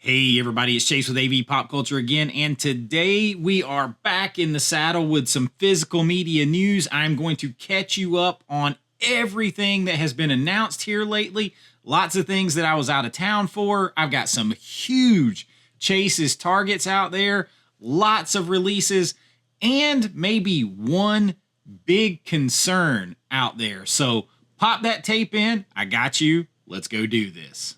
Hey everybody, it's Chase with AV Pop Culture again, and today we are back in the saddle with some physical media news. I'm going to catch you up on everything that has been announced here lately. Lots of things that I was out of town for. I've got some huge Chase's targets out there, lots of releases, and maybe one big concern out there. So pop that tape in. I got you. Let's go do this.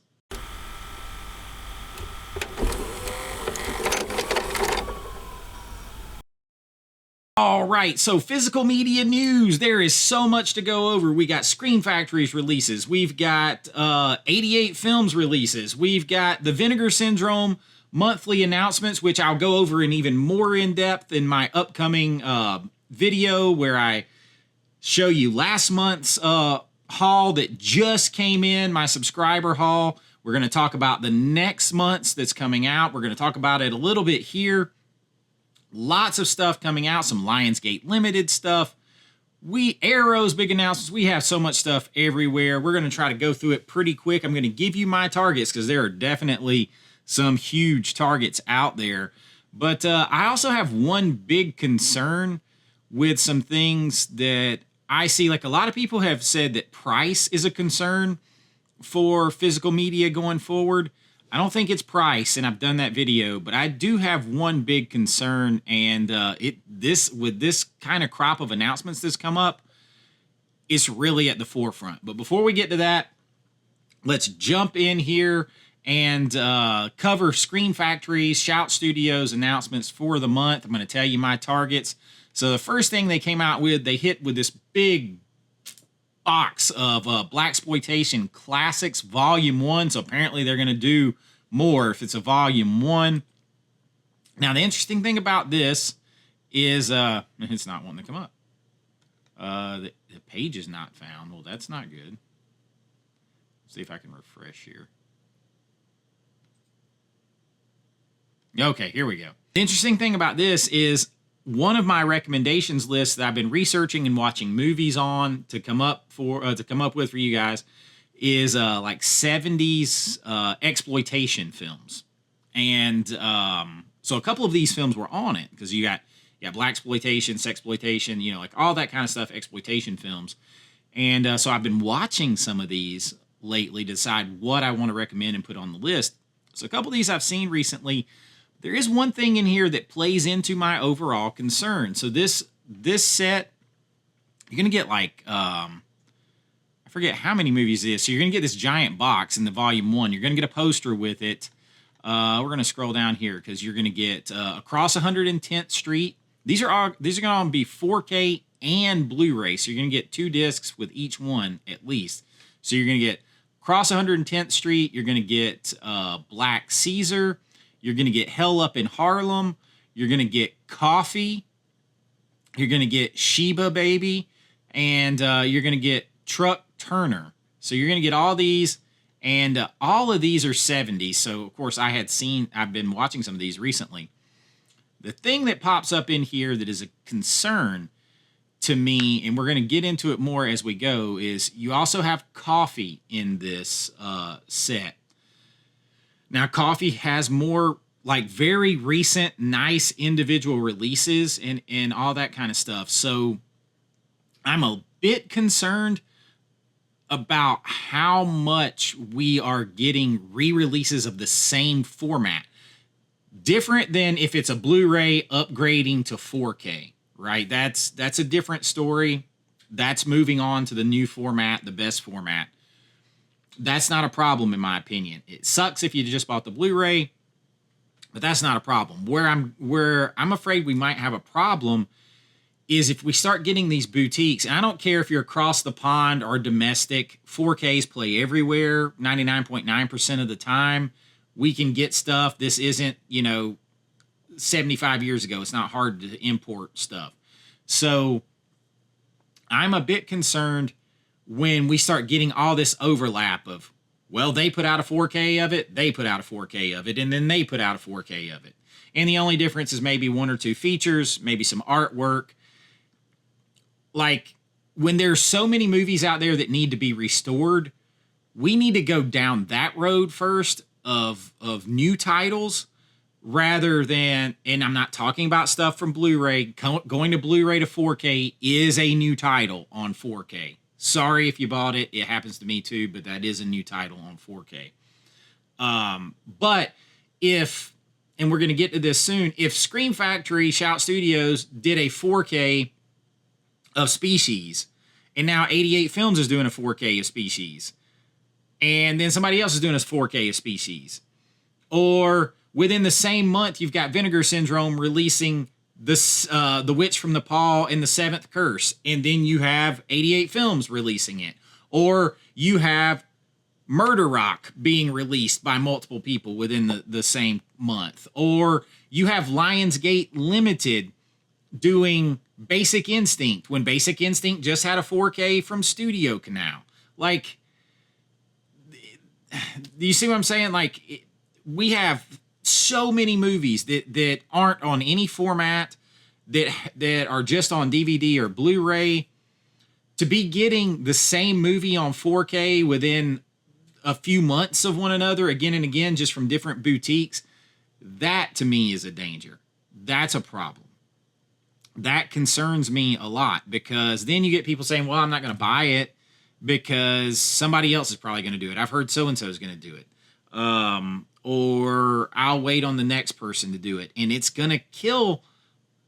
All right, so physical media news. There is so much to go over. We got Screen Factory's releases. We've got 88 Films releases. We've got the Vinegar Syndrome monthly announcements, which I'll go over in even more in depth in my upcoming video where I show you last month's haul that just came in, my subscriber haul. We're going to talk about the next month's that's coming out. We're going to talk about it a little bit here. Lots of stuff coming out, some Lionsgate Limited stuff. Arrow's big announcements. We have so much stuff everywhere. We're going to try to go through it pretty quick. I'm going to give you my targets because there are definitely some huge targets out there. But I also have one big concern with some things that I see. Like a lot of people have said that price is a concern for physical media going forward. I don't think it's price, and I've done that video, but I do have one big concern, and with this kind of crop of announcements that's come up, it's really at the forefront. But before we get to that, let's jump in here and cover Screen Factory's Shout Studios announcements for the month. I'm going to tell you my targets. So the first thing they came out with, they hit with this big box of Blaxploitation Classics Volume 1. So apparently they're going to do more if it's a Volume 1. Now, the interesting thing about this is it's not wanting to come up. The page is not found. Well, that's not good. Let's see if I can refresh here. Okay, here we go. The interesting thing about this is one of my recommendations lists that I've been researching and watching movies on to come up with for you guys is like 70s exploitation films. And so a couple of these films were on it because you got blaxploitation, sexploitation, like all that kind of stuff, exploitation films. And so I've been watching some of these lately to decide what I want to recommend and put on the list. So a couple of these I've seen recently. There is one thing in here that plays into my overall concern. So this set, you're going to get like, I forget how many movies it is. So you're going to get this giant box in the Volume 1. You're going to get a poster with it. We're going to scroll down here because you're going to get Across 110th Street. These are going to be 4K and Blu-ray. So you're going to get 2 discs with each one at least. So you're going to get Across 110th Street. You're going to get Black Caesar. You're going to get Hell Up in Harlem. You're going to get Coffee. You're going to get Sheba Baby. And you're going to get Truck Turner. So you're going to get all these. And all of these are 70s. So, of course, I've been watching some of these recently. The thing that pops up in here that is a concern to me, and we're going to get into it more as we go, is you also have Coffee in this set. Now, Coffee has more like very recent, nice individual releases and all that kind of stuff. So I'm a bit concerned about how much we are getting re-releases of the same format. Different than if it's a Blu-ray upgrading to 4K, right? That's a different story. That's moving on to the new format, the best format. That's not a problem in my opinion. It sucks if you just bought the Blu-ray, but that's not a problem. Where I'm afraid we might have a problem is if we start getting these boutiques, and I don't care if you're across the pond or domestic, 4Ks play everywhere 99.9% of the time. We can get stuff. This isn't, 75 years ago. It's not hard to import stuff. So I'm a bit concerned when we start getting all this overlap of, well, they put out a 4K of it, they put out a 4K of it, and then they put out a 4K of it. And the only difference is maybe 1 or 2 features, maybe some artwork. Like, when there's so many movies out there that need to be restored, we need to go down that road first. of new titles rather than, and I'm not talking about stuff from Blu-ray. Going to Blu-ray to 4K is a new title on 4K. Sorry if you bought it. It happens to me too, but that is a new title on 4K. But if, and we're going to get to this soon, if Scream Factory Shout Studios did a 4K of Species, and now 88 Films is doing a 4K of Species, and then somebody else is doing a 4K of Species, or within the same month, you've got Vinegar Syndrome releasing this, The Witch from the Paw and the Seventh Curse, and then you have 88 Films releasing it, or you have Murder Rock being released by multiple people within the same month, or you have Lionsgate Limited doing Basic Instinct when Basic Instinct just had a 4K from Studio Canal. Like, do you see what I'm saying? Like, we have so many movies that aren't on any format, that are just on DVD or Blu-ray. To be getting the same movie on 4K within a few months of one another again and again, just from different boutiques, that to me is a danger. That's a problem. That concerns me a lot, because then you get people saying, well, I'm not going to buy it because somebody else is probably going to do it. I've heard so-and-so is going to do it. Or I'll wait on the next person to do it. And it's going to kill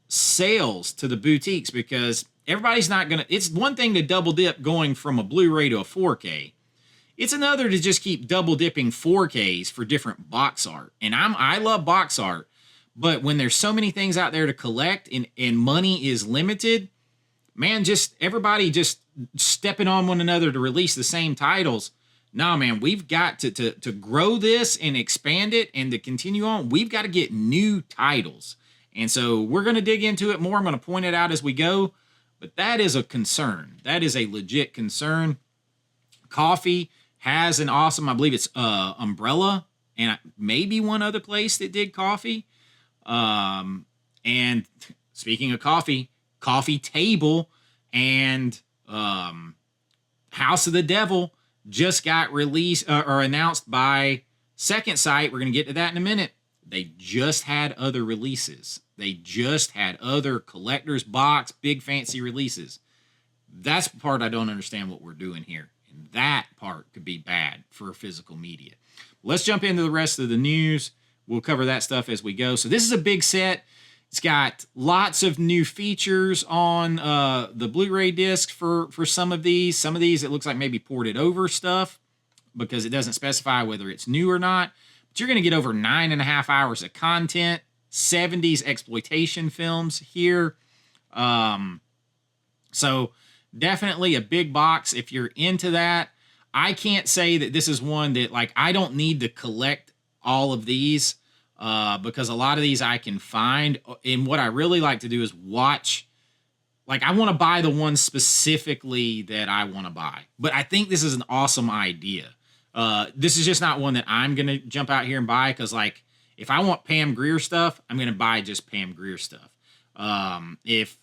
sales to the boutiques, because everybody's not going to, it's one thing to double dip going from a Blu-ray to a 4K. It's another to just keep double dipping 4Ks for different box art. And I love box art, but when there's so many things out there to collect and money is limited, man, just everybody just stepping on one another to release the same titles. No, man, we've got to grow this and expand it, and to continue on, we've got to get new titles. And so we're going to dig into it more. I'm going to point it out as we go, but that is a concern. That is a legit concern. Coffee has an awesome, I believe it's Umbrella, and maybe one other place that did Coffee. And speaking of Coffee, Coffee Table and House of the Devil just got released or announced by Second Sight. We're going to get to that in a minute. They just had other releases. They just had other collector's box, big fancy releases. That's the part I don't understand what we're doing here. And that part could be bad for physical media. Let's jump into the rest of the news. We'll cover that stuff as we go. So this is a big set. It's got lots of new features on the Blu-ray disc for some of these. Some of these, it looks like maybe ported over stuff because it doesn't specify whether it's new or not. But you're going to get over 9.5 hours of content, 70s exploitation films here. So definitely a big box if you're into that. I can't say that this is one that, like, I don't need to collect all of these because a lot of these I can find. And what I really like to do is watch. Like, I want to buy the ones specifically that I want to buy. But I think this is an awesome idea. This is just not one that I'm going to jump out here and buy because, like, if I want Pam Grier stuff, I'm going to buy just Pam Grier stuff. If,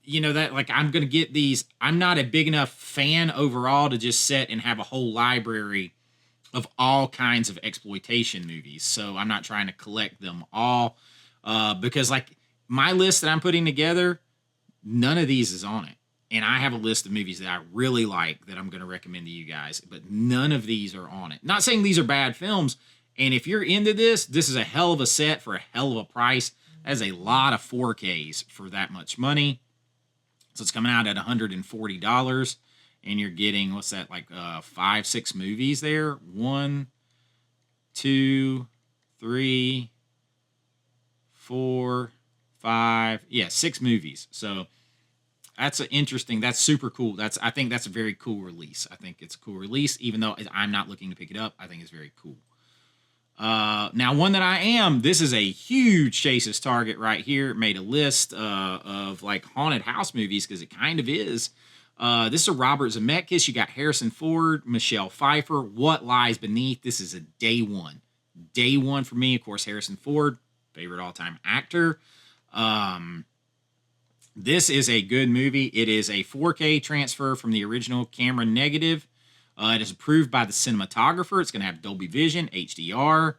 you know, that, like, I'm going to get these. I'm not a big enough fan overall to just sit and have a whole library of all kinds of exploitation movies. So I'm not trying to collect them all because, like, my list that I'm putting together, none of these is on it. And I have a list of movies that I really like that I'm going to recommend to you guys, but none of these are on it. Not saying these are bad films. And if you're into this, this is a hell of a set for a hell of a price. That's a lot of 4Ks for that much money. So it's coming out at $140. And you're getting, what's that, like 5-6 movies there? 1, 2, 3, 4, 5. Yeah, 6 movies. So that's interesting. That's super cool. I think that's a very cool release. I think it's a cool release, even though I'm not looking to pick it up. I think it's very cool. Now, one that I am, this is a huge Chase's target right here. It made a list of like haunted house movies because it kind of is. This is a Robert Zemeckis. You got Harrison Ford, Michelle Pfeiffer, What Lies Beneath. This is a day one. Day one for me, of course, Harrison Ford, favorite all-time actor. This is a good movie. It is a 4K transfer from the original camera negative. It is approved by the cinematographer. It's going to have Dolby Vision, HDR.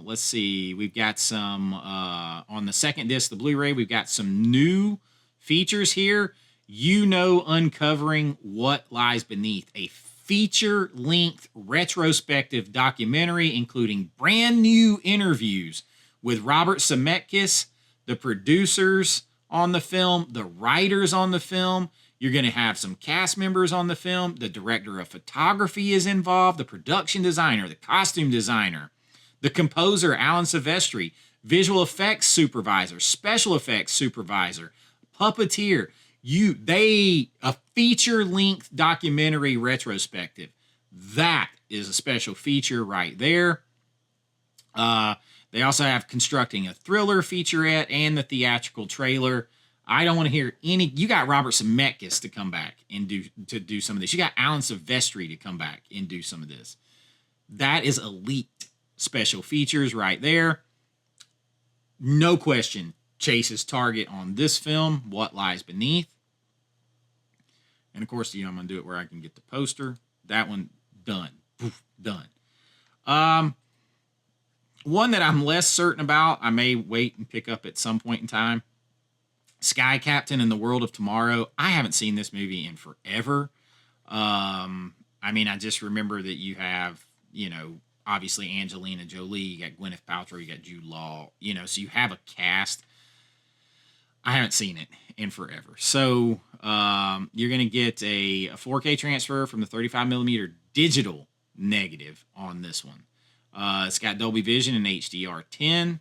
Let's see. We've got some on the second disc, the Blu-ray. We've got some new features here. Uncovering What Lies Beneath, a feature-length retrospective documentary including brand new interviews with Robert Zemeckis, the producers on the film, the writers on the film. You're going to have some cast members on the film. The director of photography is involved, the production designer, the costume designer, the composer, Alan Silvestri, visual effects supervisor, special effects supervisor, puppeteer. A feature-length documentary retrospective. That is a special feature right there. They also have constructing a thriller featurette and the theatrical trailer. I don't want to hear any. You got Robert Zemeckis to come back and do some of this. You got Alan Silvestri to come back and do some of this. That is elite special features right there. No question. Chase's target on this film, What Lies Beneath. And of course, I'm going to do it where I can get the poster. That one, done. Poof, done. One that I'm less certain about, I may wait and pick up at some point in time. Sky Captain and the World of Tomorrow. I haven't seen this movie in forever. I just remember that you have, obviously Angelina Jolie, you got Gwyneth Paltrow, you got Jude Law, so you have a cast. I haven't seen it in forever. So you're going to get a 4K transfer from the 35mm digital negative on this one. It's got Dolby Vision and HDR10.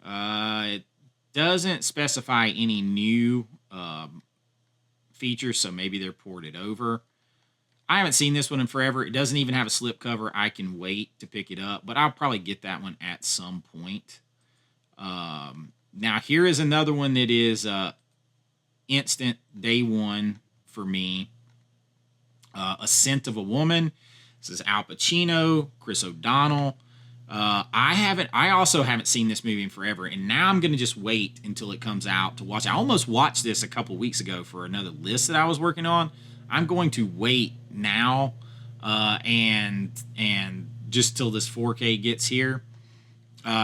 It doesn't specify any new features, so maybe they're ported over. I haven't seen this one in forever. It doesn't even have a slipcover. I can wait to pick it up, but I'll probably get that one at some point. Now, here is another one that is instant day one for me. A Scent of a Woman. This is Al Pacino, Chris O'Donnell. I also haven't seen this movie in forever, and now I'm going to just wait until it comes out to watch it. I almost watched this a couple weeks ago for another list that I was working on. I'm going to wait now and just till this 4K gets here.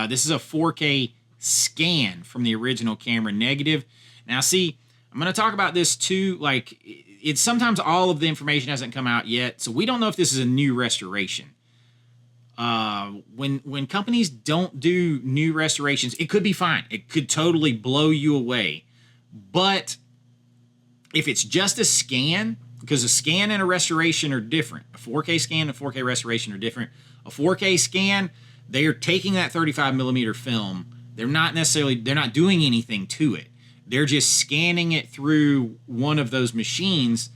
This is a 4K scan from the original camera negative. Now, see, I'm going to talk about this too. Like, it's sometimes all of the information hasn't come out yet, so we don't know if this is a new restoration. When companies don't do new restorations, it could be fine. It could totally blow you away. But if it's just a scan, because a scan and a restoration are different. A 4K scan and a 4K restoration are different. A 4K scan, they are taking that 35mm film. They're not doing anything to it. They're just scanning it through one of those machines.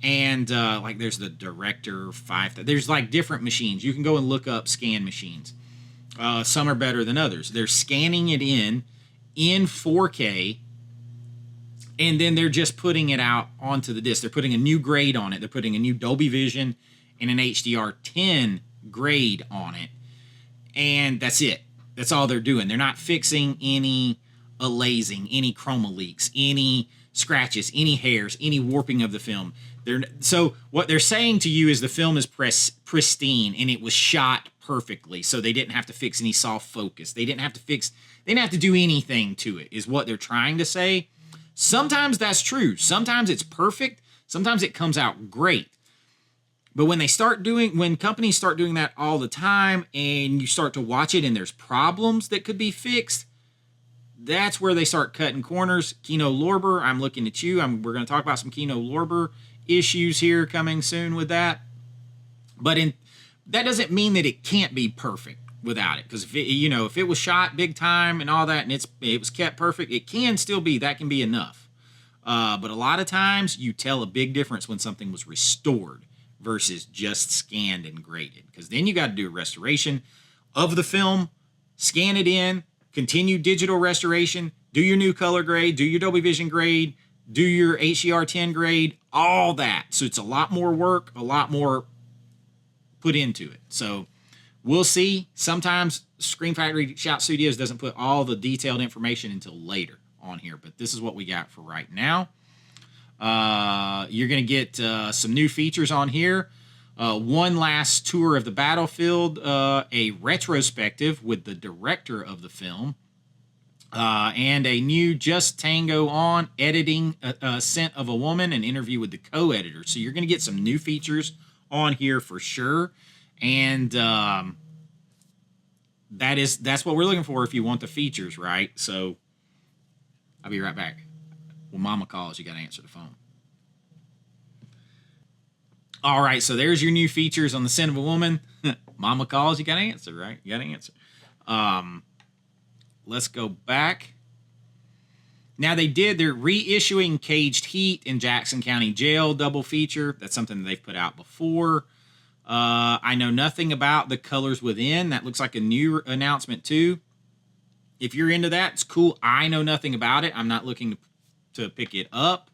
And there's the Director 5. There's different machines. You can go and look up scan machines. Some are better than others. They're scanning it in 4K, and then they're just putting it out onto the disc. They're putting a new grade on it. They're putting a new Dolby Vision and an HDR10 grade on it, and that's it. That's all they're doing. They're not fixing any aliasing, any chroma leaks, any scratches, any hairs, any warping of the film. So what they're saying to you is the film is pristine and it was shot perfectly, so they didn't have to fix any soft focus. They didn't have to do anything to it, is what they're trying to say. Sometimes that's true. Sometimes it's perfect. Sometimes it comes out great. But when companies start doing that all the time and you start to watch it and there's problems that could be fixed, that's where they start cutting corners. Kino Lorber, I'm looking at you. We're going to talk about some Kino Lorber issues here coming soon with that. But that doesn't mean that it can't be perfect without it. Because if it was shot big time and all that and it was kept perfect, it can still be. That can be enough. But a lot of times you tell a big difference when something was restored versus just scanned and graded. Because then you got to do a restoration of the film, scan it in, continue digital restoration, do your new color grade, do your Dolby Vision grade, do your HDR10 grade, all that. So it's a lot more work, a lot more put into it. So we'll see. Sometimes Screen Factory Shout Studios doesn't put all the detailed information until later on here, but this is what we got for right now. You're going to get some new features on here. One last tour of the battlefield, a retrospective with the director of the film, and a new Just Tango On editing Scent of a Woman, an interview with the co-editor. So you're going to get some new features on here for sure. And that's what we're looking for if you want the features, right? So I'll be right back. When Mama calls, you got to answer the phone. All right, so there's your new features on the Scent of a Woman. Mama calls, you got to answer, right? You got to answer. Let's go back. Now they're reissuing Caged Heat in Jackson County Jail double feature. That's something that they've put out before. I know nothing about The Colors Within. That looks like a new announcement too. If you're into that, it's cool. I know nothing about it. I'm not looking to pick it up.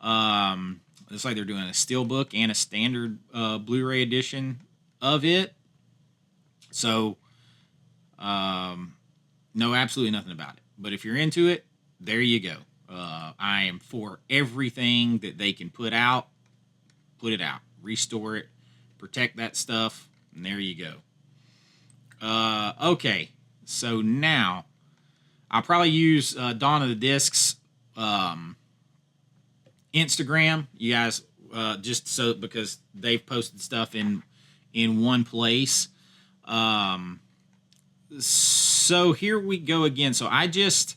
Looks like they're doing a steelbook and a standard Blu-ray edition of it. So, no, absolutely nothing about it. But if you're into it, there you go. I am for everything that they can put out. Put it out. Restore it. Protect that stuff. And there you go. Okay. So now, I'll probably use Dawn of the Discs Instagram. You guys, just so because they've posted stuff in one place. So here we go again. So I just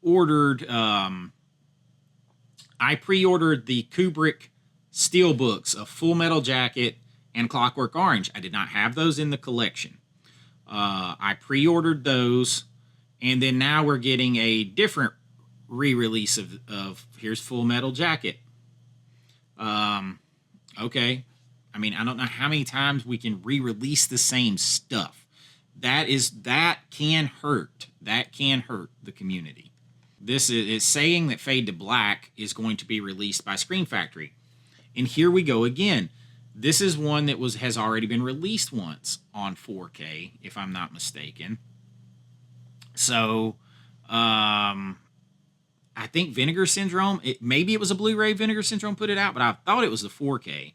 ordered, I pre-ordered the Kubrick steelbooks of Full Metal Jacket and Clockwork Orange. I did not have those in the collection. I pre-ordered those, and then now we're getting a different re-release of here's Full Metal Jacket. Okay. I mean, I don't know how many times we can re-release the same stuff. That can hurt. That can hurt the community. This is saying that Fade to Black is going to be released by Screen Factory. And here we go again. This is one that has already been released once on 4K, if I'm not mistaken. So, I think Vinegar Syndrome, maybe it was a Blu-ray Vinegar Syndrome put it out, but I thought it was the 4K.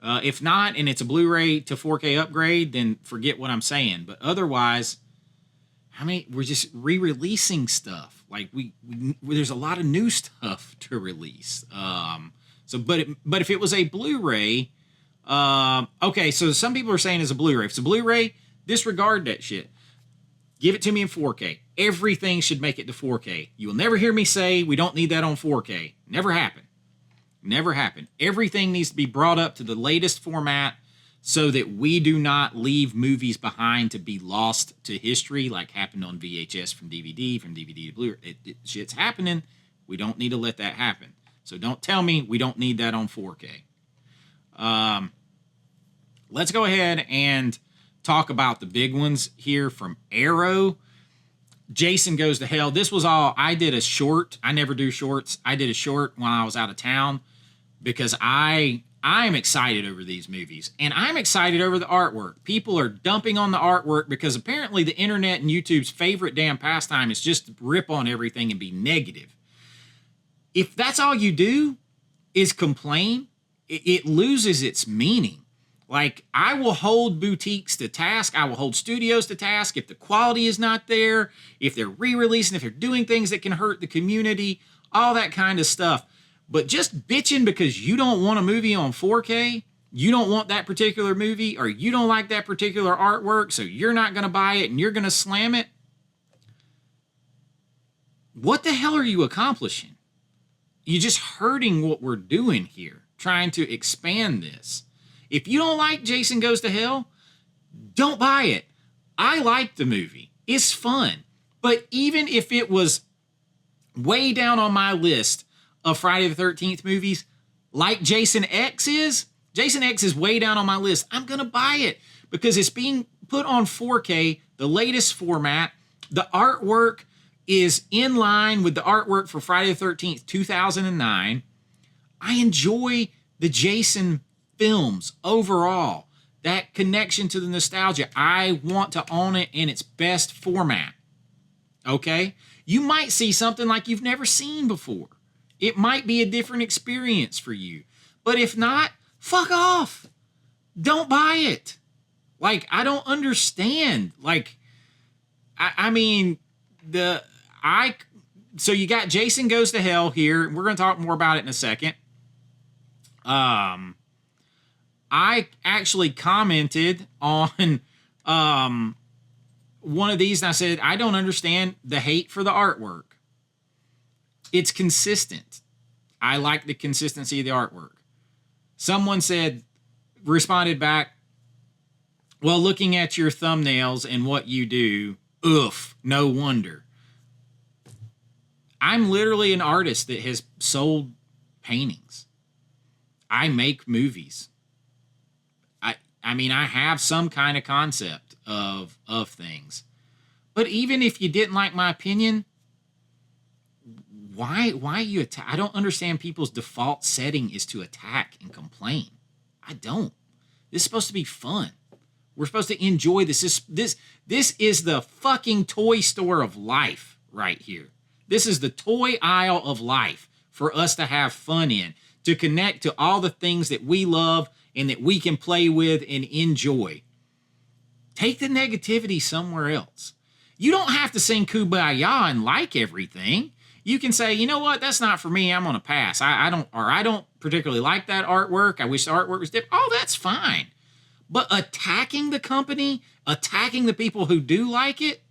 If not, and it's a Blu-ray to 4K upgrade, then forget what I'm saying. But otherwise, we're just re-releasing stuff. Like there's a lot of new stuff to release. But if it was a Blu-ray, okay, so some people are saying it's a Blu-ray. If it's a Blu-ray, disregard that shit. Give it to me in 4K. Everything should make it to 4K. You will never hear me say we don't need that on 4K. Never happened. Never happened. Everything needs to be brought up to the latest format so that we do not leave movies behind to be lost to history like happened on VHS from DVD to Blu-ray. Shit's happening. We don't need to let that happen. So don't tell me we don't need that on 4K. Let's go ahead and talk about the big ones here from Arrow. Jason Goes to Hell. This was all, I did a short. I never do shorts. I did a short when I was out of town because I'm excited over these movies. And I'm excited over the artwork. People are dumping on the artwork because apparently the internet and YouTube's favorite damn pastime is just to rip on everything and be negative. If that's all you do is complain, it loses its meaning. Like, I will hold boutiques to task. I will hold studios to task if the quality is not there, if they're re-releasing, if they're doing things that can hurt the community, all that kind of stuff. But just bitching because you don't want a movie on 4K, you don't want that particular movie, or you don't like that particular artwork, so you're not going to buy it and you're going to slam it. What the hell are you accomplishing? You're just hurting what we're doing here, trying to expand this. If you don't like Jason Goes to Hell, don't buy it. I like the movie. It's fun. But even if it was way down on my list of Friday the 13th movies, like Jason X is way down on my list. I'm going to buy it because it's being put on 4K, the latest format. The artwork is in line with the artwork for Friday the 13th, 2009. I enjoy the Jason films overall. That connection to the nostalgia. I want to own it in its best format. Okay? You might see something like you've never seen before. It might be a different experience for you. But if not, fuck off. Don't buy it. Like, I don't understand. Like, I mean, so you got Jason Goes to Hell here. We're going to talk more about it in a second. I actually commented on one of these and I said, I don't understand the hate for the artwork. It's consistent. I like the consistency of the artwork. Someone responded back, well, looking at your thumbnails and what you do, oof, no wonder. I'm literally an artist that has sold paintings. I make movies. I mean, I have some kind of concept of things. But even if you didn't like my opinion, why you attack? I don't understand people's default setting is to attack and complain. I don't. This is supposed to be fun. We're supposed to enjoy this. This is the fucking toy store of life right here. This is the toy aisle of life for us to have fun in, to connect to all the things that we love and that we can play with and enjoy. Take the negativity somewhere else. You don't have to sing Kumbaya and like everything. You can say, you know what, that's not for me. I'm going to pass. I don't particularly like that artwork. I wish the artwork was different. Oh, that's fine. But attacking the company, attacking the people who do like it,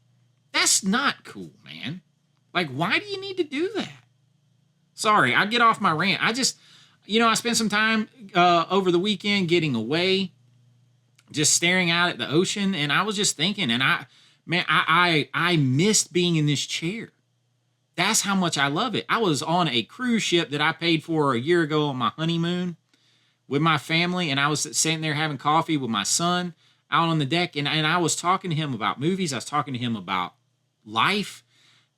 that's not cool, man. Like, why do you need to do that? Sorry, I get off my rant. I spent some time over the weekend getting away, just staring out at the ocean, and I was just thinking, and I missed being in this chair. That's how much I love it. I was on a cruise ship that I paid for a year ago on my honeymoon with my family, and I was sitting there having coffee with my son out on the deck, and I was talking to him about movies. I was talking to him about life,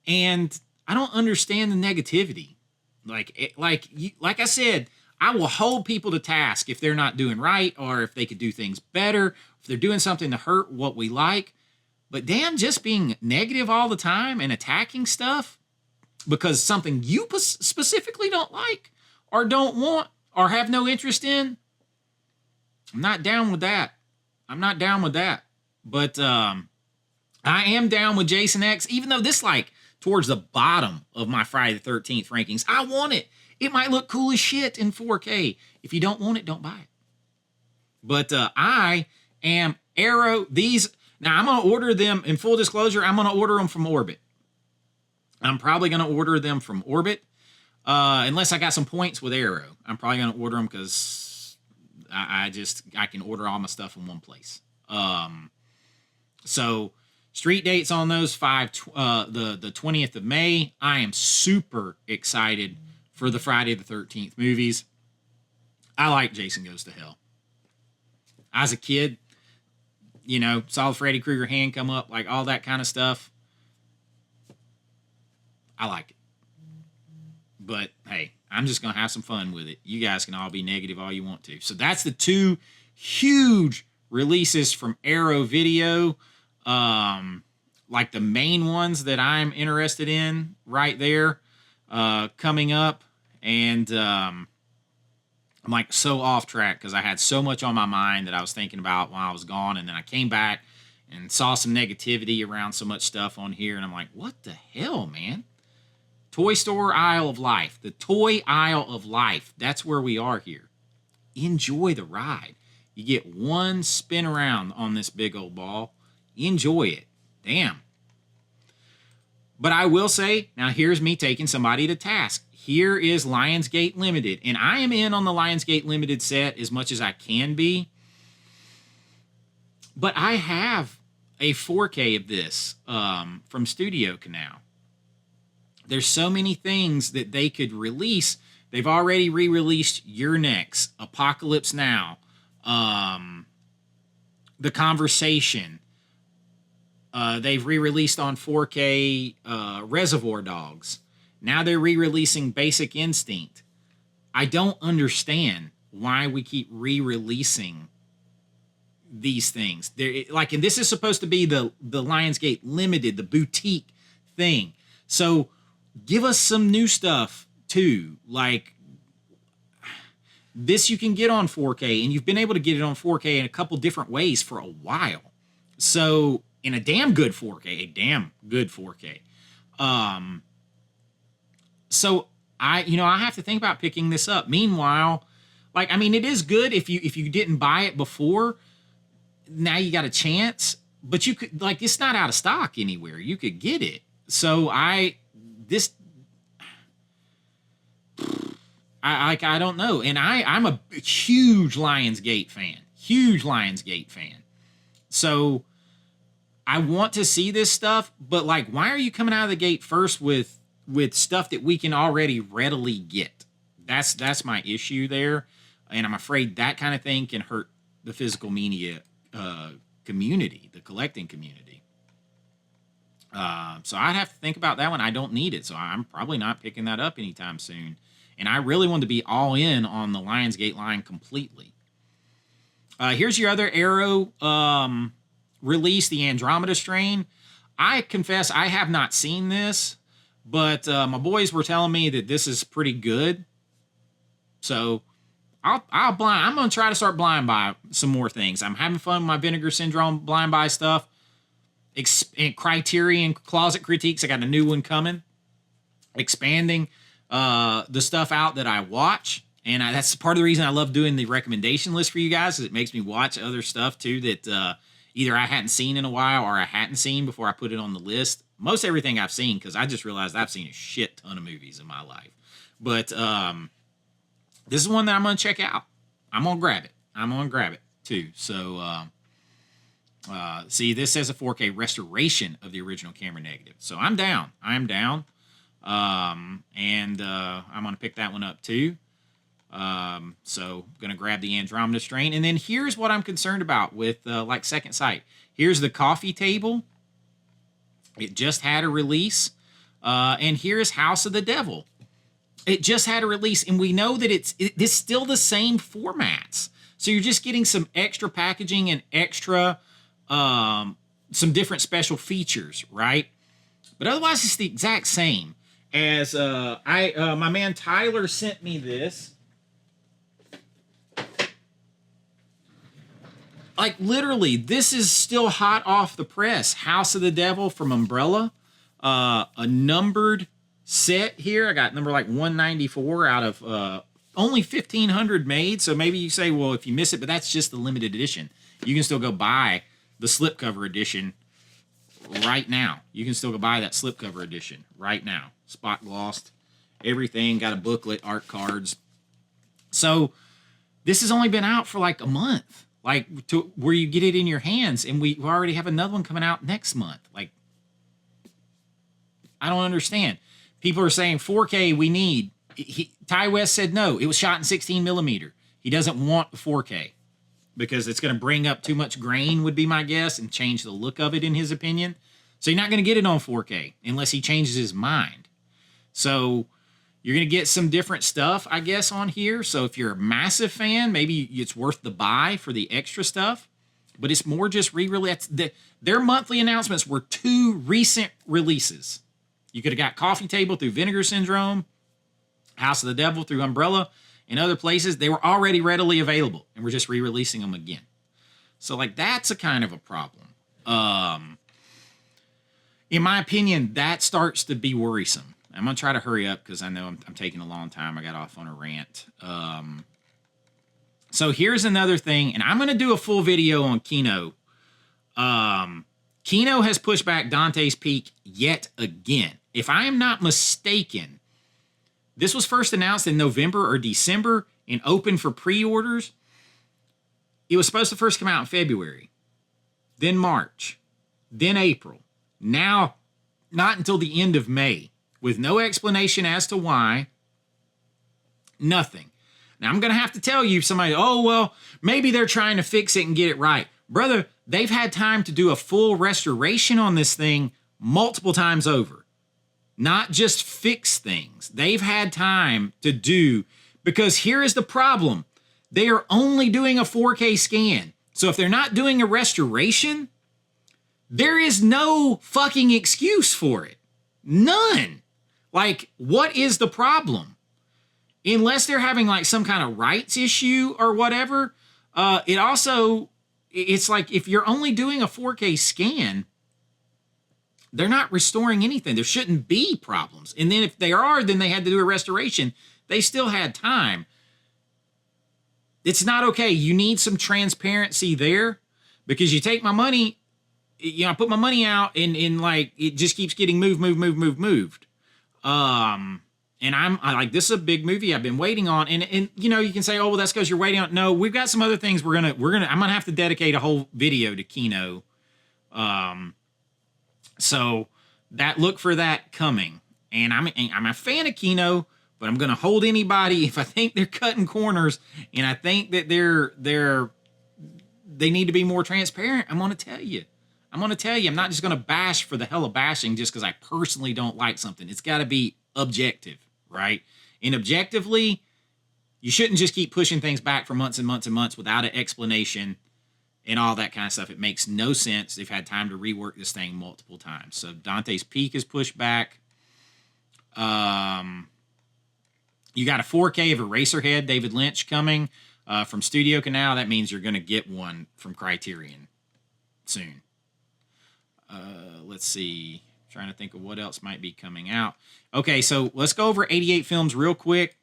and I don't understand the negativity. Like I said, I will hold people to task if they're not doing right or if they could do things better, if they're doing something to hurt what we like. But damn, just being negative all the time and attacking stuff because something you specifically don't like or don't want or have no interest in, I'm not down with that. I'm not down with that. But I am down with Jason X, even though this towards the bottom of my Friday the 13th rankings. I want it. It might look cool as shit in 4K. If you don't want it, don't buy it. But I am Arrow. Now, I'm going to order them, in full disclosure, I'm going to order them from Orbit. I'm probably going to order them from Orbit, unless I got some points with Arrow. I'm probably going to order them because I can order all my stuff in one place. So street dates on those the 20th of May. I am super excited for the Friday the 13th movies. I like Jason Goes to Hell. As a kid, saw the Freddy Krueger hand come up, like all that kind of stuff. I like it. But hey, I'm just going to have some fun with it. You guys can all be negative all you want to. So that's the two huge releases from Arrow Video. Like the main ones that I'm interested in right there coming up. And I'm so off track because I had so much on my mind that I was thinking about while I was gone. And then I came back and saw some negativity around so much stuff on here. And I'm like, what the hell, man? Toy store aisle of life. The toy aisle of life. That's where we are here. Enjoy the ride. You get one spin around on this big old ball. Enjoy it. Damn. But I will say, now here's me taking somebody to task. Here is Lionsgate Limited. And I am in on the Lionsgate Limited set as much as I can be. But I have a 4K of this from Studio Canal. There's so many things that they could release. They've already re-released Your Next, Apocalypse Now, The Conversation. They've re-released on 4K Reservoir Dogs. Now they're re-releasing Basic Instinct. I don't understand why we keep re-releasing these things. And this is supposed to be the Lionsgate Limited, the boutique thing. So give us some new stuff too. Like, this you can get on 4K, and you've been able to get it on 4K in a couple different ways for a while. So, in a damn good 4K. So I have to think about picking this up. Meanwhile, like, I mean, it is good if you didn't buy it before. Now you got a chance, but you could, like, it's not out of stock anywhere. You could get it. So I don't know. And I'm a huge Lionsgate fan. So I want to see this stuff, but, like, why are you coming out of the gate first with stuff that we can already readily get? That's my issue there. And I'm afraid that kind of thing can hurt the physical media community, the collecting community. So I'd have to think about that one. I don't need it, so I'm probably not picking that up anytime soon. And I really want to be all in on the Lionsgate line completely. Here's your other Arrow release, the Andromeda Strain. I confess I have not seen this, but my boys were telling me that this is pretty good. So I'm going to try to start blind buy some more things. I'm having fun with my Vinegar Syndrome blind buy stuff. Criterion Closet Critiques, I got a new one coming. Expanding the stuff out that I watch. And that's part of the reason I love doing the recommendation list for you guys, is it makes me watch other stuff too that either I hadn't seen in a while or I hadn't seen before I put it on the list. Most everything I've seen, because I just realized I've seen a shit ton of movies in my life. But this is one that I'm going to check out. I'm going to grab it too. So, see, this says a 4K restoration of the original camera negative. So I'm down. I'm down. And I'm going to pick that one up too. So going to grab the Andromeda Strain. And then here's what I'm concerned about with, like, Second Sight. Here's the coffee table. It just had a release. And here's House of the Devil. It just had a release, and we know that it's still the same formats. So you're just getting some extra packaging and extra, some different special features, right? But otherwise, it's the exact same. As my man Tyler sent me this. Like, literally, this is still hot off the press. House of the Devil from Umbrella. A numbered set here. I got number like 194 out of only 1,500 made. So maybe you say, well, if you miss it, but that's just the limited edition. You can still go buy the slipcover edition right now. You can still go buy that slipcover edition right now. Spot glossed, everything, got a booklet, art cards. So this has only been out for like a month, like, to where you get it in your hands, and we already have another one coming out next month. Like, I don't understand. People are saying 4K we need. Ty West said no. It was shot in 16 millimeter. He doesn't want 4K because it's going to bring up too much grain, would be my guess, and change the look of it, in his opinion. So you're not going to get it on 4K unless he changes his mind. So you're going to get some different stuff, I guess, on here. So if you're a massive fan, maybe it's worth the buy for the extra stuff. But it's more just re-release. Their monthly announcements were 2 recent releases. You could have got Coffee Table through Vinegar Syndrome, House of the Devil through Umbrella, and other places. They were already readily available, and we're just re-releasing them again. So, like, that's a kind of a problem. In my opinion, that starts to be worrisome. I'm going to try to hurry up because I know I'm taking a long time. I got off on a rant. So here's another thing, and I'm going to do a full video on Kino. Kino has pushed back Dante's Peak yet again. If I am not mistaken, this was first announced in November or December and open for pre-orders. It was supposed to first come out in February, then March, then April. Now, not until the end of May, with no explanation as to why. Nothing. Now, I'm going to have to tell you, somebody, oh, well, maybe they're trying to fix it and get it right. Brother, they've had time to do a full restoration on this thing multiple times over. Not just fix things. They've had time to do, because here is the problem. They are only doing a 4K scan. So if they're not doing a restoration, there is no fucking excuse for it. None. Like, what is the problem? unless they're having like some kind of rights issue or whatever. It's like if you're only doing a 4K scan, they're not restoring anything. There shouldn't be problems. And then if they are, then they had to do a restoration. They still had time. It's not okay. You need some transparency there, because you take my money, I put my money out and like it just keeps getting moved. And I like, this is a big movie I've been waiting on. And you can say, oh, well, that's because you're waiting on. No, we've got some other things I'm gonna have to dedicate a whole video to Kino. So look for that coming. And I'm a fan of Kino, but I'm gonna hold anybody if I think they're cutting corners and I think that they need to be more transparent. I'm gonna tell you. I'm not just gonna bash for the hell of bashing just because I personally don't like something. It's got to be objective, right? And objectively, you shouldn't just keep pushing things back for months and months and months without an explanation and all that kind of stuff. It makes no sense. They've had time to rework this thing multiple times. So Dante's Peak is pushed back. You got a 4K of Eraserhead, David Lynch, coming from Studio Canal. That means you're going to get one from Criterion soon. Let's see. Trying to think of what else might be coming out. Okay, so let's go over 88 Films real quick.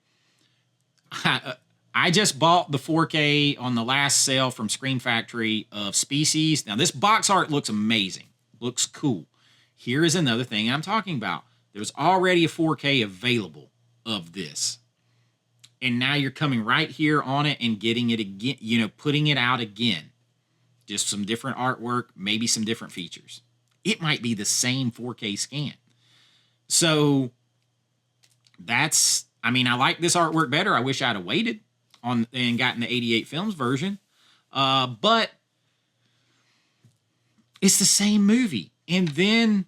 I just bought the 4K on the last sale from Screen Factory of Species. Now, this box art looks amazing. Looks cool. Here is another thing I'm talking about. There's already a 4K available of this. And now you're coming right here on it and getting it again, putting it out again. Just some different artwork, maybe some different features. It might be the same 4K scan. So I like this artwork better. I wish I'd have waited and gotten the 88 Films version. But it's the same movie. And then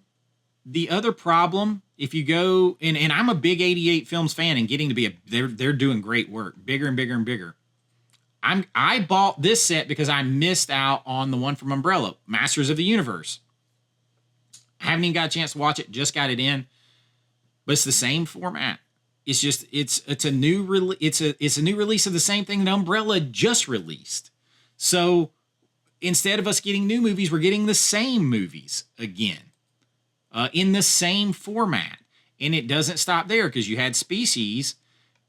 the other problem, if you go, and I'm a big 88 Films fan and getting to be they're doing great work, bigger and bigger and bigger. I bought this set because I missed out on the one from Umbrella, Masters of the Universe. I haven't even got a chance to watch it, just got it in. But it's the same format. It's just it's a new release of the same thing that Umbrella just released. So instead of us getting new movies, we're getting the same movies again. In the same format. And it doesn't stop there, because you had Species,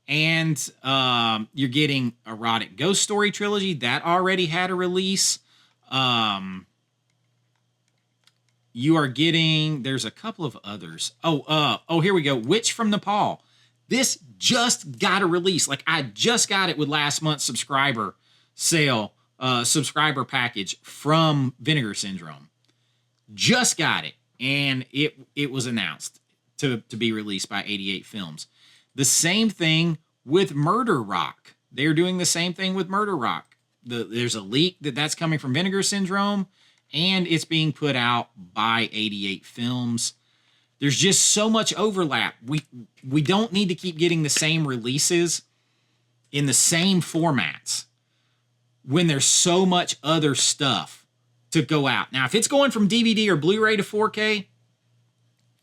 and you're getting Erotic Ghost Story Trilogy. That already had a release. You are getting, there's a couple of others. Here we go. Witch from Nepal. This just got a release. Like, I just got it with last month's subscriber sale, subscriber package from Vinegar Syndrome. Just got it. And it was announced to be released by 88 Films. The same thing with Murder Rock. They're doing the same thing with Murder Rock. There's a leak that's coming from Vinegar Syndrome, and it's being put out by 88 Films. There's just so much overlap. We don't need to keep getting the same releases in the same formats when there's so much other stuff to go out. Now, if it's going from DVD or Blu-ray to 4K,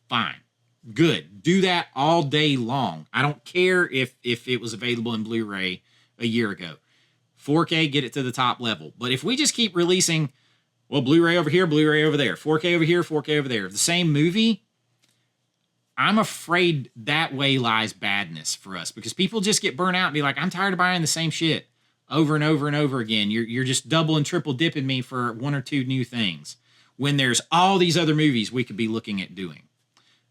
fine. Good. Do that all day long. I don't care if it was available in Blu-ray a year ago. 4K, get it to the top level. But if we just keep releasing, well, Blu-ray over here, Blu-ray over there, 4K over here, 4K over there, the same movie, I'm afraid that way lies badness for us, because people just get burnt out and be like, I'm tired of buying the same shit over and over and over again. You're just double and triple dipping me for one or two new things when there's all these other movies we could be looking at doing.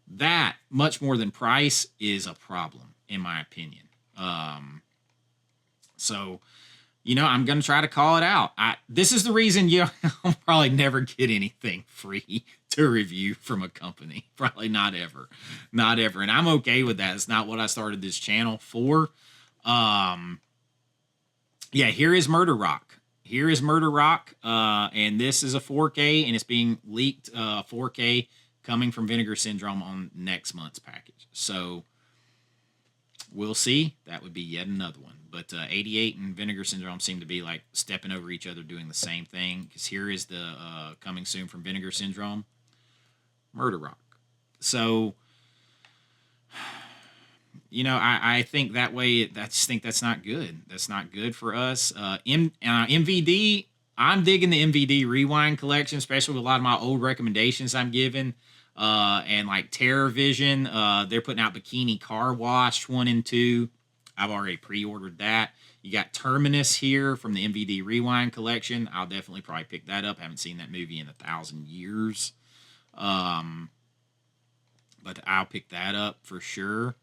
That, much more than price, is a problem, in my opinion. So, I'm going to try to call it out. This is the reason I'll probably never get anything free to review from a company. Probably not ever. Not ever. And I'm okay with that. It's not what I started this channel for. Here is Murder Rock. And this is a 4K, and it's being leaked 4K coming from Vinegar Syndrome on next month's package. So we'll see. That would be yet another one. But 88 and Vinegar Syndrome seem to be like stepping over each other, doing the same thing. Because here is the coming soon from Vinegar Syndrome, Murder Rock. So I think that way. I just think that's not good. That's not good for us. MVD. I'm digging the MVD Rewind collection, especially with a lot of my old recommendations I'm giving. And like Terror Vision, they're putting out Bikini Car Wash 1 and 2. I've already pre-ordered that. You got Terminus here from the MVD Rewind collection. I'll definitely probably pick that up. Haven't seen that movie in 1,000 years. But I'll pick that up for sure.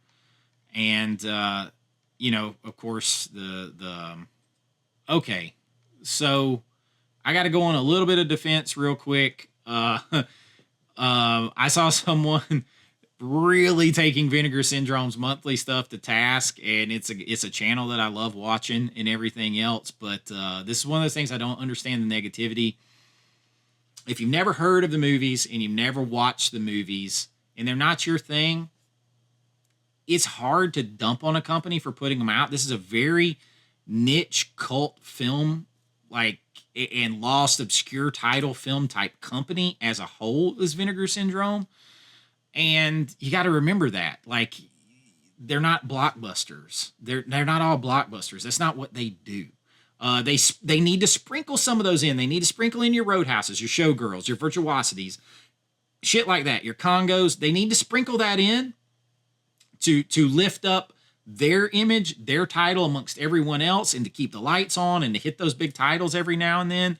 And, of course, okay. So I got to go on a little bit of defense real quick. I saw someone really taking Vinegar Syndrome's monthly stuff to task, and it's a channel that I love watching and everything else. But this is one of those things I don't understand the negativity. If you've never heard of the movies and you've never watched the movies and they're not your thing, it's hard to dump on a company for putting them out. This is a very niche cult film, and lost obscure title film type company as a whole is Vinegar Syndrome. And you got to remember that, they're not blockbusters. They're not all blockbusters. That's not what they do. They need to sprinkle some of those in. They need to sprinkle in your Roadhouses, your Showgirls, your Virtuosities, shit like that, your Congos. They need to sprinkle that in to lift up their image, their title amongst everyone else, and to keep the lights on and to hit those big titles every now and then.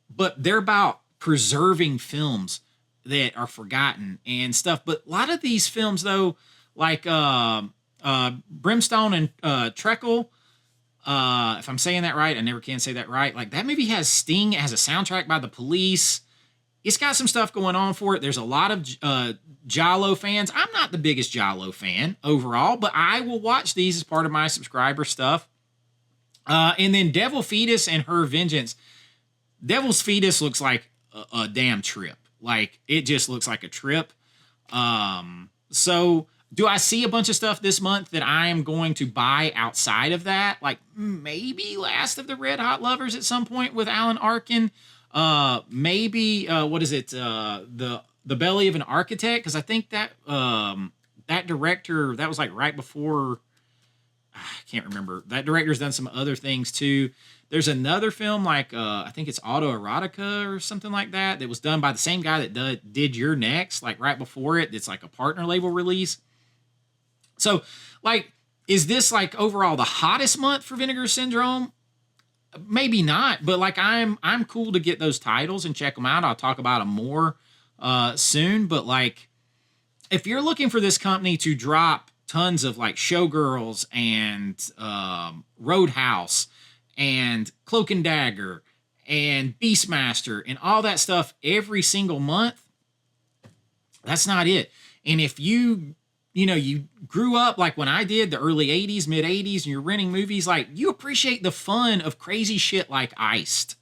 But they're about preserving films that are forgotten and stuff. But a lot of these films, though, like Brimstone and Treacle, if I'm saying that right, I never can say that right. Like, that movie has Sting. It has a soundtrack by The Police. It's got some stuff going on for it. There's a lot of Giallo fans. I'm not the biggest Giallo fan overall, but I will watch these as part of my subscriber stuff. And then Devil Fetus and Her Vengeance. Devil's Fetus looks like a damn trip. Like, it just looks like a trip. So do I see a bunch of stuff this month that I am going to buy outside of that? Like, maybe Last of the Red Hot Lovers at some point with Alan Arkin. Maybe what is it? The Belly of an Architect, because I think that that director, that was like right before. I can't remember. That director's done some other things too. There's another film I think it's Autoerotica or something like that was done by the same guy that did You're Next, like right before it. It's like a partner label release. So, is this overall the hottest month for Vinegar Syndrome? Maybe not, but I'm cool to get those titles and check them out. I'll talk about them more soon. But if you're looking for this company to drop tons of Showgirls and Roadhouse and Cloak and Dagger and Beastmaster and all that stuff every single month, that's not it. And if you grew up when I did, the early 80s, mid 80s, and you're renting movies, you appreciate the fun of crazy shit like Iced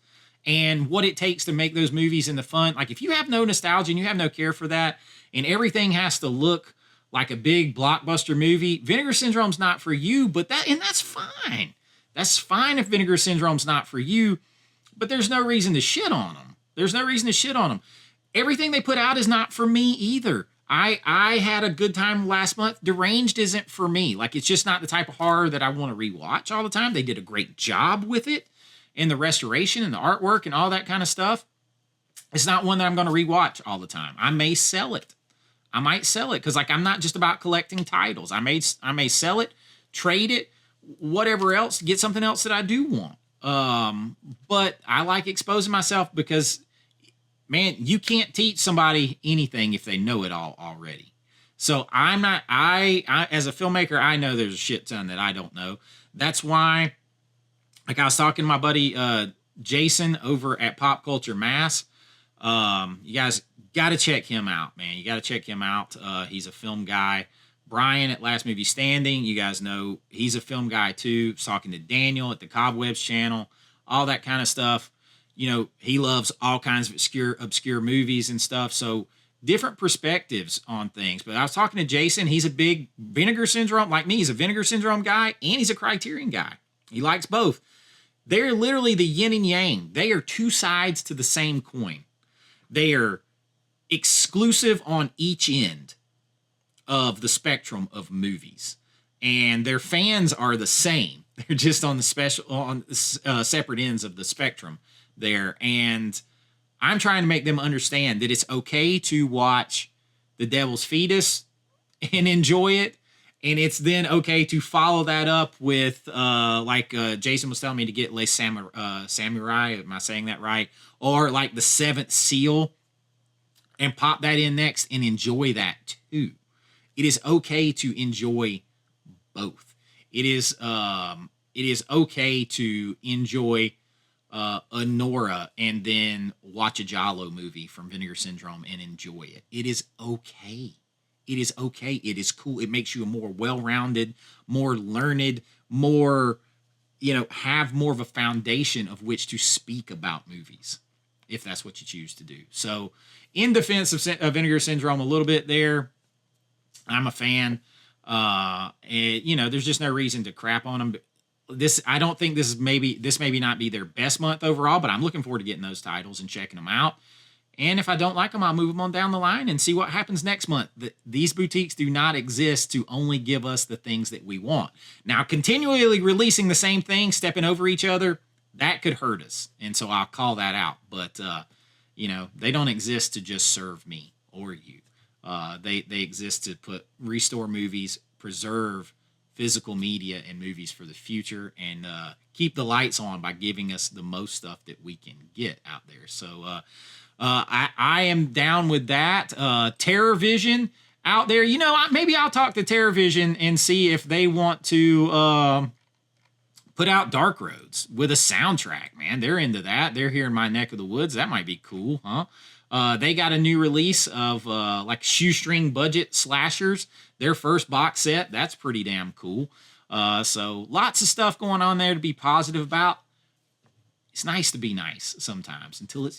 and what it takes to make those movies and the fun. If you have no nostalgia and you have no care for that and everything has to look like a big blockbuster movie, Vinegar Syndrome's not for you, that's fine. That's fine if Vinegar Syndrome's not for you, but there's no reason to shit on them. Everything they put out is not for me either. I had a good time last month. Deranged isn't for me. It's just not the type of horror that I want to rewatch all the time. They did a great job with it in the restoration and the artwork and all that kind of stuff. It's not one that I'm going to rewatch all the time. I may sell it. I might sell it because I'm not just about collecting titles. I may sell it, trade it, whatever else, get something else that I do want. But I like exposing myself because, man, you can't teach somebody anything if they know it all already. So I as a filmmaker, I know there's a shit ton that I don't know. That's why, I was talking to my buddy Jason over at Pop Culture Mass. You guys got to check him out, man. You got to check him out. He's a film guy. Brian at Last Movie Standing, you guys know he's a film guy too. Talking to Daniel at the Cobwebs channel, all that kind of stuff. He loves all kinds of obscure movies and stuff. So different perspectives on things. But I was talking to Jason. He's a big Vinegar Syndrome, like me. He's a Vinegar Syndrome guy, and he's a Criterion guy. He likes both. They're literally the yin and yang. They are two sides to the same coin. They are exclusive on each end of the spectrum of movies. and their fans are the same. They're just on separate ends of the spectrum there. And I'm trying to make them understand that it's okay to watch The Devil's Fetus and enjoy it. And it's then okay to follow that up with, Jason was telling me to get Les Samurai. Am I saying that right? Or like The Seventh Seal, and pop that in next and enjoy that too. It is okay to enjoy both. It is okay to enjoy Anora and then watch a Giallo movie from Vinegar Syndrome and enjoy it. It is okay. It is okay. It is cool. It makes you a more well-rounded, more learned, more, have more of a foundation of which to speak about movies, if that's what you choose to do. So, in defense of Vinegar Syndrome a little bit there, I'm a fan. There's just no reason to crap on them. I don't think this maybe not be their best month overall, but I'm looking forward to getting those titles and checking them out. And if I don't like them, I'll move them on down the line and see what happens next month. These boutiques do not exist to only give us the things that we want. Now, continually releasing the same thing, stepping over each other, that could hurt us. And so I'll call that out. But, they don't exist to just serve me or you. They exist to restore movies, preserve physical media and movies for the future, and keep the lights on by giving us the most stuff that we can get out there. So I am down with that. Terror Vision out there. Maybe I'll talk to Terror Vision and see if they want to put out Dark Roads with a soundtrack, man. They're into that. They're here in my neck of the woods. That might be cool, huh? They got a new release of shoestring budget slashers. Their first box set. That's pretty damn cool. So lots of stuff going on there to be positive about. It's nice to be nice sometimes until it's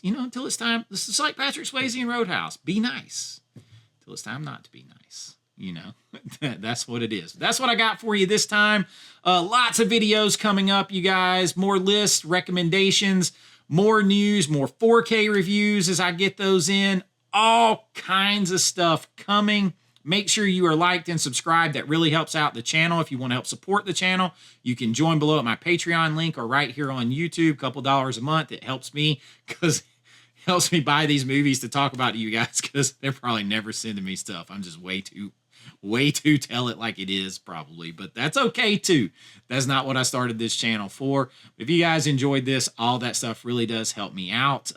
time. This is like Patrick Swayze in Roadhouse. Be nice until it's time not to be nice. That's what it is. That's what I got for you this time. Lots of videos coming up, you guys. More lists, recommendations, more news, more 4K reviews as I get those in. All kinds of stuff coming. Make sure you are liked and subscribed. That really helps out the channel. If you want to help support the channel, you can join below at my Patreon link or right here on YouTube. A couple dollars a month. It helps me because it helps me buy these movies to talk about to you guys, because they're probably never sending me stuff. I'm just way too tell it like it is probably, but that's okay too. That's not what I started this channel for. If you guys enjoyed this, all that stuff really does help me out.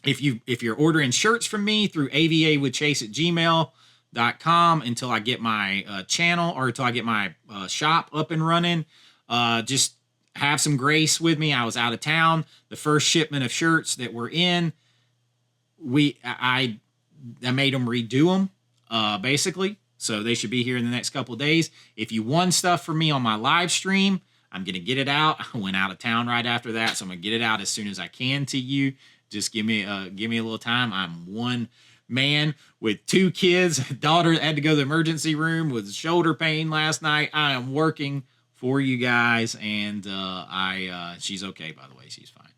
If you're ordering shirts from me through avawithchase@gmail.com until I get my channel, or until I get my shop up and running, just have some grace with me. I was out of town. The first shipment of shirts that were in, I made them redo them, basically. So they should be here in the next couple of days. If you won stuff for me on my live stream, I'm going to get it out. I went out of town right after that, so I'm going to get it out as soon as I can to you. Just give me a little time. I'm one man with 2 kids. Daughter had to go to the emergency room with shoulder pain last night. I am working for you guys, and she's okay, by the way. She's fine.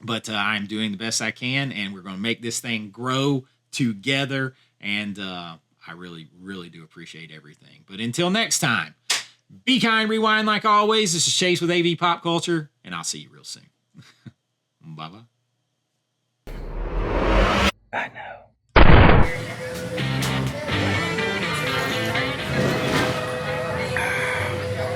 But I'm doing the best I can, and we're going to make this thing grow together. And I really, really do appreciate everything. But until next time, be kind, rewind like always. This is Chase with AV Pop Culture, and I'll see you real soon. Bye-bye. I know.